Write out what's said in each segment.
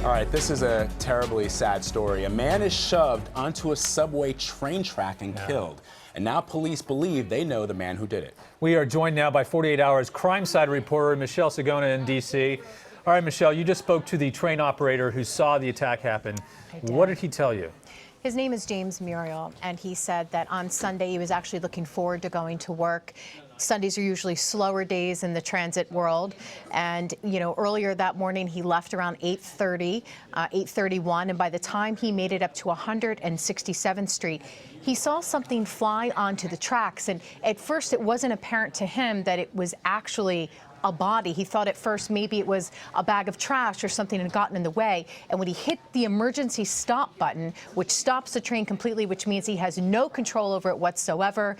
All right, this is a terribly sad story. A man is shoved onto a subway train track and killed. And now police believe they know the man who did it. We are joined now by 48 Hours crime side reporter Michelle Sagona in D.C. All right, Michelle, you just spoke to the train operator who saw the attack happen. What did he tell you? His name is James Muriel, and he said that on Sunday he was actually looking forward to going to work. Sundays are usually slower days in the transit world. And, you know, earlier that morning he left around 8:30, 8:31, and by the time he made it up to 167th Street, he saw something fly onto the tracks. And at first it wasn't apparent to him that it was actually a body. He thought at first maybe it was a bag of trash or something had gotten in the way. And when he hit the emergency stop button, which stops the train completely, which means he has no control over it whatsoever,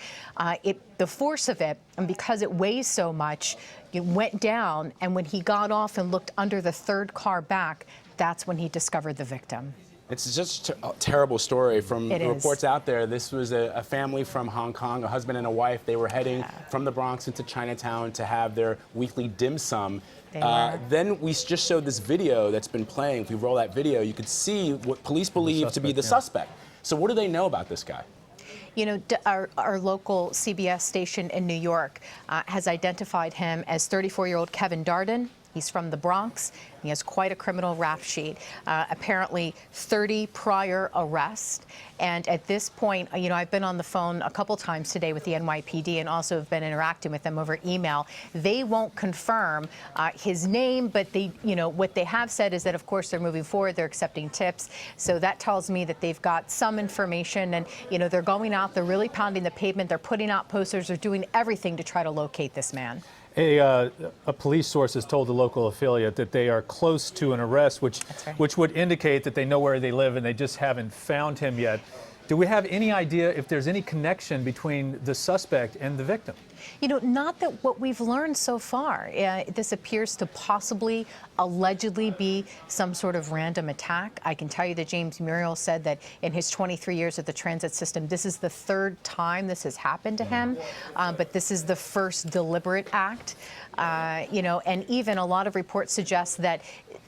the force of it, and because it weighs so much, it went down. And when he got off and looked under the third car back, that's when he discovered the victim. It's just a terrible story. From the reports out there, this was a family from Hong Kong, a husband and a wife. They were heading from the Bronx into Chinatown to have their weekly dim sum. Then we just showed this video that's been playing. If we roll that video, you could see what police believe to be the suspect. So what do they know about this guy? You know, our local CBS station in New York has identified him as 34-year-old Kevin Darden. He's from the Bronx. He has quite a criminal rap sheet, apparently 30 prior arrests. And at this point, you know, I've been on the phone a couple times today with the NYPD and also have been interacting with them over email. They won't confirm his name, but they, you know, what they have said is that, of course, they're moving forward. They're accepting tips. So that tells me that they've got some information and, you know, they're going out, they're really pounding the pavement. They're putting out posters. They're doing everything to try to locate this man. A police source has told the local affiliate that they are close to an arrest, which would indicate that they know where they live and they just haven't found him yet. Do we have any idea if there's any connection between the suspect and the victim? You know, not that what we've learned so far. This appears to possibly, allegedly be some sort of random attack. I can tell you that James Muriel said that in his 23 years at the transit system, this is the third time this has happened to him, but this is the first deliberate act. You know, and even a lot of reports suggest that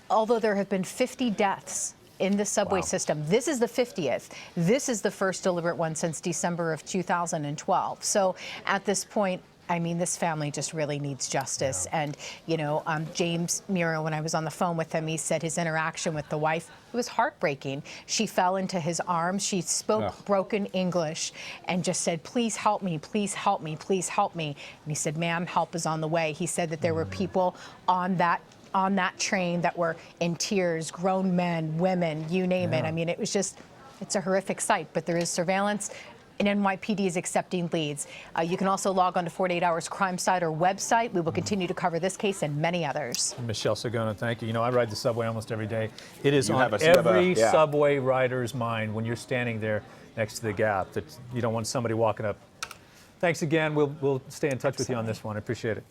although there have been 50 deaths in the subway system, this is the 50th. This is the first deliberate one since December of 2012. So at this point, I mean, this family just really needs justice. And, you know, James Muriel, when I was on the phone with him, he said his interaction with the wife, it was heartbreaking. She fell into his arms. She spoke broken English and just said, please help me, please help me, please help me. And he said, ma'am, help is on the way. He said that there were people on that train that were in tears, grown men, women, you name it. I mean, it was just, it's a horrific sight, but there is surveillance and NYPD is accepting leads. You can also log on to 48 Hours Crime Site or website. We will continue to cover this case and many others. Michelle Sagona, thank you. You know, I ride the subway almost every day. It is on every subway rider's mind when you're standing there next to the gap that you don't want somebody walking up. Thanks again. We'll stay in touch with you on this one. I appreciate it.